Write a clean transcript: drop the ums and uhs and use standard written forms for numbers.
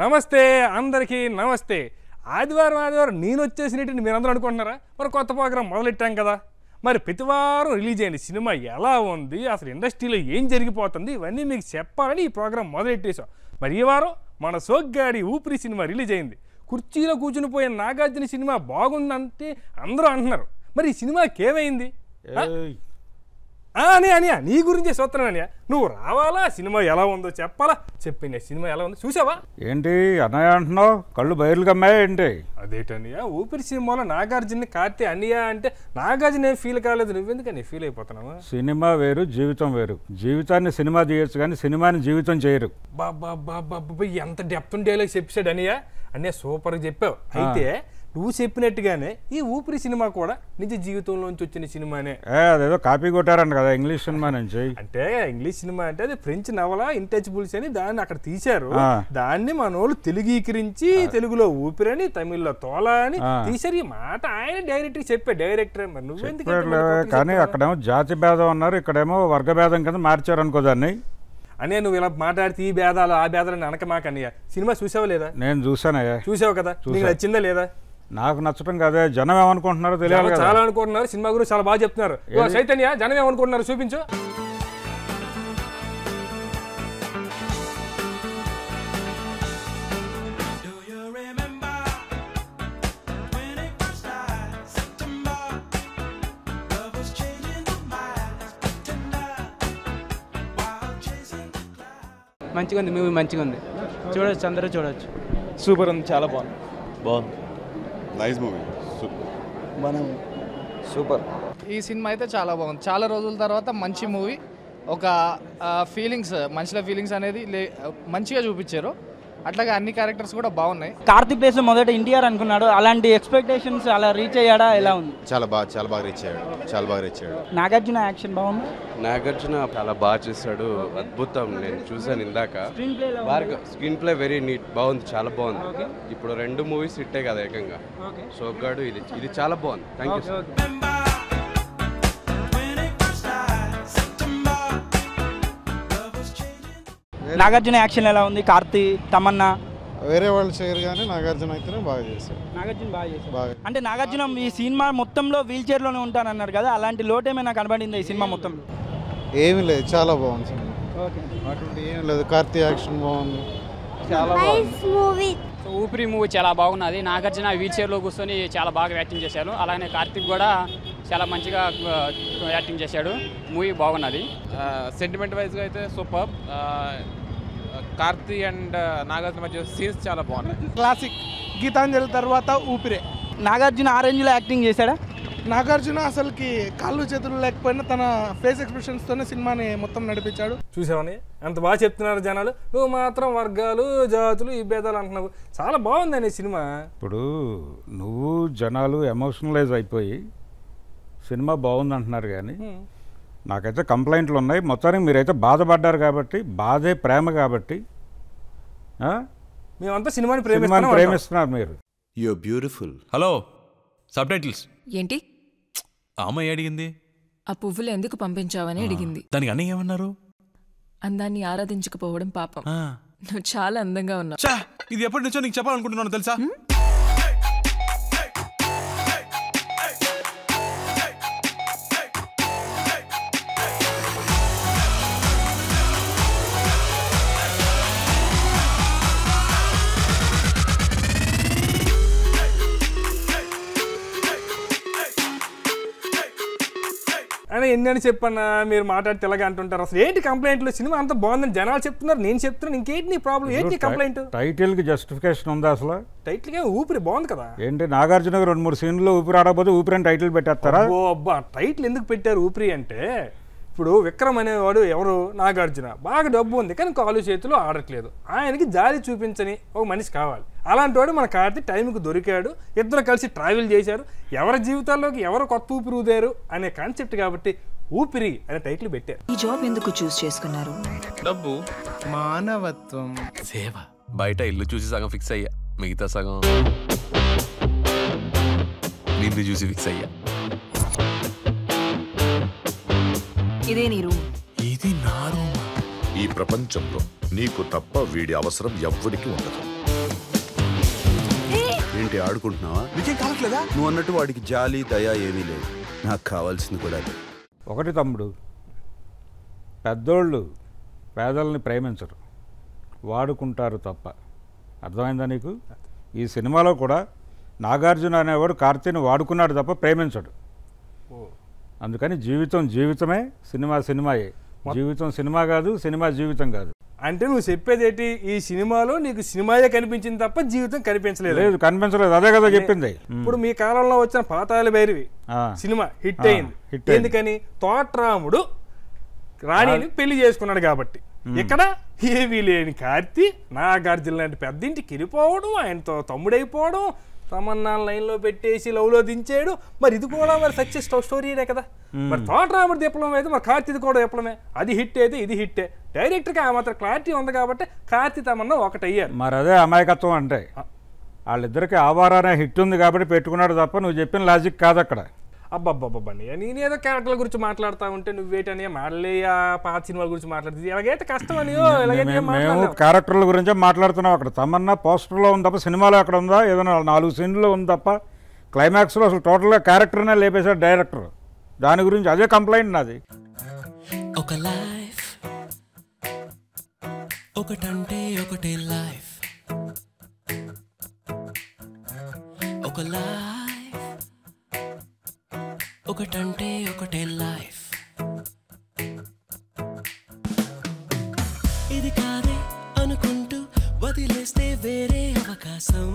నమస్తే అందరికీ నమస్తే. ఆదివారం నేను వచ్చేసినట్టు మీరందరూ అనుకుంటున్నారా? మరి కొత్త ప్రోగ్రాం మొదలెట్టాం కదా. మరి ప్రతివారం రిలీజ్ అయిన సినిమా ఎలా ఉంది, అసలు ఇండస్ట్రీలో ఏం జరిగిపోతుంది, ఇవన్నీ మీకు చెప్పాలని ఈ ప్రోగ్రాం మొదలెట్టేశాం. మరి ఈ వారం మన సోగ్గాడి ఊపిరి సినిమా రిలీజ్ అయింది. కుర్చీలో కూర్చుని పోయిన నాగార్జున సినిమా బాగుందంటే అందరూ అంటున్నారు. మరి ఈ సినిమాకి ఏమైంది? అనియా నీ గురించే సూత్రం అనియా. నువ్వు రావాలా, సినిమా ఎలా ఉందో చెప్పాలా. చెప్పింది సినిమా ఎలా ఉందో చూసావా? ఏంటి అన్నయ్య అంటున్నావు? కళ్ళు బయలు కమ్మాయా ఏంటి? అదేటనియా, ఊపిరి సినిమాలో నాగార్జున కార్తీ అనియా అంటే నాగార్జున ఏం ఫీల్ కాలేదు, నువ్వెందుకని ఫీల్ అయిపోతున్నావా? సినిమా వేరు, జీవితం వేరు. జీవితాన్ని సినిమా తీయచ్చు కానీ సినిమాని జీవితం చేయరు. బాబా ఎంత డెప్త్ డైలాగ్ చెప్పాడు అనియా. అన్నయ్య సూపర్గా చెప్పావు. అయితే నువ్వు చెప్పినట్టుగానే ఈ ఊపిరి సినిమా కూడా నిజ జీవితంలోంచి వచ్చిన సినిమానే. అదేదో కాపీ కొట్టారంట కదా ఇంగ్లీష్ సినిమా నుంచి. అంటే ఇంగ్లీష్ సినిమా అంటే అది ఫ్రెంచ్ నవల ఇంటచబుల్స్ అని దాన్ని అక్కడ తీశారు. దాన్ని మనోళ్ళు తెలుగీకరించి తెలుగులో ఊపిరని, తమిళ్లో తోల అని తీశారు. ఈ మాట ఆయన డైరెక్ట్ చెప్పాడు. డైరెక్టర్ మరి నువ్వెందుకు? కానీ అక్కడేమో జాతి భేదం అన్నారు, ఇక్కడేమో వర్గ భేదం కింద మార్చారు అనుకో దాన్ని. అనే నువ్వు ఇలా మాట్లాడితే ఈ భేదాలు ఆ భేదాలు అనక మాకన్నయ్య. సినిమా చూసావా లేదా? నేను చూసానయ్యా. చూసావు కదా, నీకు నచ్చిందా లేదా? నాకు నచ్చటం కదే, జనం ఏమనుకుంటున్నారో తెలియాలి. చాలా అనుకుంటున్నారు, సినిమా గురించి చాలా బాగా చెప్తున్నారు. చైతన్య, జనం ఏమనుకుంటున్నారు చూపించు. మంచిగా ఉంది, మూవీ మంచిగా ఉంది, చూడొచ్చు, అందరూ చూడొచ్చు. సూపర్ ఉంది, చాలా బాగుంది. నైస్ మూవీ, మనం సూపర్. ఈ సినిమా అయితే చాలా బాగుంది. చాలా రోజుల తర్వాత మంచి మూవీ. ఒక ఫీలింగ్స్, మనుషుల ఫీలింగ్స్ అనేది మంచిగా చూపించారు. అట్లాగే అన్ని క్యారెక్టర్స్ కూడా బాగున్నాయి. కార్తీక్ ప్లేస్ మొదట ఎన్టీఆర్ అనుకున్నాడు, అలాంటి ఎక్స్పెక్టేషన్స్ అలా రీచ్ అయ్యాడా? ఎలా ఉంది? చాలా బాగా రీచ్ అయ్యాడు. నాగార్జున యాక్షన్ బాగుంది. నాగార్జున చాలా బాగా చేశాడు, అద్భుతం. నేను చూసాను ఇందాక. స్క్రీన్ ప్లే వెరీ నీట్, బాగుంది, చాలా బాగుంది. ఇప్పుడు 2 మూవీస్ హిట్టే కదా ఏకంగా. సోగ్గాడు ఇది చాలా బాగుంది. Thank you sir. Nagarjuna action ఎలా ఉంది? కార్తీ, తమన్నా వేరే వాళ్ళు చేయరు కానీ నాగార్జున అయితేనే బాగా చేశారు. నాగార్జున బాగా. అంటే నాగార్జున ఈ సినిమా మొత్తంలో వీల్ చైర్లోనే ఉంటానన్నారు కదా, అలాంటి లోటేమైనా కనబడింది ఈ సినిమా మొత్తంలో? ఏమీ లేదు, చాలా బాగుంది సినిమా. అటువంటి ఏం లేదు, కార్తీ యాక్షన్ బాగుంది, చాలా బాగుంది. ఊపిరి మూవీ చాలా బాగున్నది. నాగార్జున వీల్ చైర్లో కూర్చొని చాలా బాగా యాక్టింగ్ చేశారు. అలానే కార్తీక్ కూడా చాలా మంచిగా యాక్టింగ్ చేశాడు. మూవీ బాగున్నది. సెంటిమెంట్ వైజ్గా అయితే సూపర్. కార్తీ అండ్ నాగార్జున మధ్య సీన్స్ చాలా బాగున్నాయి. క్లాసిక్. గీతాంజలి తర్వాత ఊపిరే. నాగార్జున ఆ రేంజ్లో యాక్టింగ్ చేశాడా? నాగార్జున అసలుకి కాళ్ళు చేతులు లేకపోయినా తన ఫేస్ ఎక్స్ప్రెషన్స్ తోనే సినిమాని మొత్తం నడిపించాడు. చూసావని ఎంత బాగా చెప్తున్నారు జనాలు. నువ్వు మాత్రం వర్గాలు, జాతులు, ఈ భేదాలు అంటున్నావు. చాలా బాగుందని సినిమా. ఇప్పుడు నువ్వు జనాలు ఎమోషనలైజ్ అయిపోయి సినిమా బాగుంది అంటున్నారు కానీ నాకైతే కంప్లైంట్లు ఉన్నాయి. మొత్తానికి మీరైతే బాధపడ్డారు కాబట్టి, బాధే ప్రేమ కాబట్టి మేమంతా సినిమాని ప్రేమిస్తున్నారు మీరు. You are beautiful. Hello, subtitles ఏంటి? అమ్మాయి అడిగింది ఆ పువ్వులు ఎందుకు పంపించావని అడిగింది. దానికి అన్నయ్య ఏమన్నారు? అందాన్ని ఆరాధించకపోవడం పాపం. నువ్వు చాలా అందంగా ఉన్నావు. ఇది ఎప్పటి నుంచో నీకు చెప్పాలనుకుంటున్నాను తెలుసా? అని ఎన్ని చెప్పన్నా మీరు మాట్లాడితే ఇలాగే అంటుంటారు. అసలు ఏంటి కంప్లైంట్లు? సినిమా అంత బాగుందని జనాలు చెప్తున్నారు, నేను చెప్తున్నాను. ఇంకేంటి నీ ప్రాబ్లం? ఏంటి కంప్లైంట్? టైటిల్ కి జస్టిఫికేషన్ ఉందా అసలు? టైటిల్ కి ఊపిరి బాగుంది కదా. ఏంటి నాగార్జున 2-3 సీన్లు ఊపిరి ఆడకపోతే ఊపిరి అని టైటిల్ పెట్టేస్తారా? అబ్బా, టైటిల్ ఎందుకు పెట్టారు ఊపిరి అంటే, ఇప్పుడు విక్రమ్ అనేవాడు ఎవరు? నాగార్జున. బాగా డబ్బు ఉంది కానీ కాలు చేతులు ఆడట్లేదు. ఆయనకి జాలి చూపించని ఒక మనిషి కావాలి. అలాంటి వాడు మన కార్తీ టైంకి దొరికాడు. ఇద్దరు కలిసి ట్రావెల్ చేశారు. ఎవరి జీవితాల్లోకి ఎవరు కొత్త ఊపిరి ఊదారు అనే కాన్సెప్ట్ కాబట్టి ఊపిరి అనే టైటిల్ పెట్టారు. ఈ జాబ్ ఎందుకు చూస్ చేసుకున్నారు? డబ్బు, మానవత్వం, సేవ. బయట ఇల్లు చూసి సగం ఫిక్స్ అయ్యా, మిగతా సగం నిన్ను చూసి ఫిక్స్ అయ్యా. ఇదే నీ రూమ్. ఇది నా రూమ్. ఈ ప్రపంచంలో నీకు తప్ప వీడి అవసరం ఎవ్వడికి ఉండదు. ఏమిటి ఆడుకుంటున్నావా? నీకేం కావట్లేదా? నువ్వు అన్నట్టు వాడికి జాలి దయ ఏమీ లేదు. నాకు కావాల్సింది కూడా లేదు. ఒకటి తమ్ముడు, పెద్దోళ్ళు పేదల్ని ప్రేమించరు, వాడుకుంటారు తప్ప. అర్థమైందా నీకు? ఈ సినిమాలో కూడా నాగార్జున అనేవాడు కార్తీని వాడుకున్నాడు తప్ప ప్రేమించడు. అందుకని జీవితం జీవితమే, సినిమా సినిమాయే. జీవితం సినిమా కాదు, సినిమా జీవితం కాదు. అంటే నువ్వు చెప్పేది ఏంటి? ఈ సినిమాలో నీకు సినిమాయే కనిపించింది తప్ప జీవితం కనిపించలేదు. లేదు, కనిపించలేదు. అదే కదా చెప్పింది. ఇప్పుడు మీ కాలంలో వచ్చిన పాతాళ భైరవి సినిమా హిట్ అయింది. ఎందుకని? తోట్రాముడు రాణిని పెళ్లి చేసుకున్నాడు కాబట్టి. ఇక్కడ ఏమీ లేని కార్తీ నాగార్జున లాంటి పెద్దింటికి వెళ్ళిపోవడం, ఆయనతో తమ్ముడైపోవడం, తమన్నా లైన్లో పెట్టేసి లవ్లో దించాడు. మరి ఇది కూడా మరి సక్సెస్ స్టోరీనే కదా. మరి తోటరాముడి విప్లవం అయితే మరి కార్తీది కూడా విప్లవమే. అది హిట్ అయితే ఇది హిట్టే. డైరెక్టర్గా ఆ మాత్రం క్లారిటీ ఉంది కాబట్టి కార్తీ తమన్నా ఒకటయ్యారు. మరి అదే అమాయకత్వం అంటే. వాళ్ళిద్దరికి ఆవారానే హిట్ ఉంది కాబట్టి పెట్టుకున్నాడు తప్ప నువ్వు చెప్పిన లాజిక్ కాదు అక్కడ. అబ్బబ్బబ్బబ్బని నేనేదో క్యారెక్టర్ల గురించి మాట్లాడుతూ ఉంటే నువ్వేటని మళ్ళీ ఆ పాత సినిమాల గురించి మాట్లాడుతుంది. ఇలాగైతే కష్టం అనియో మేము క్యారెక్టర్ల గురించే మాట్లాడుతున్నాం. అక్కడ తమన్నా పోస్టర్లో ఉంది తప్ప సినిమాలో అక్కడ ఉందా? ఏదైనా 4 సీన్లో ఉంది తప్ప క్లైమాక్స్లో అసలు టోటల్గా క్యారెక్టర్నే లేపేశాడు డైరెక్టర్. దాని గురించి అదే కంప్లైంట్ నాది. ఒక లైఫ్ ఒకటంటే ఒకటే లైఫ్, ఒక లైఫ్ ఒకటంటే ఒకటే లైఫ్. ఇది కాదే అనుకుంటూ వదిలేస్తే వేరే అవకాశం.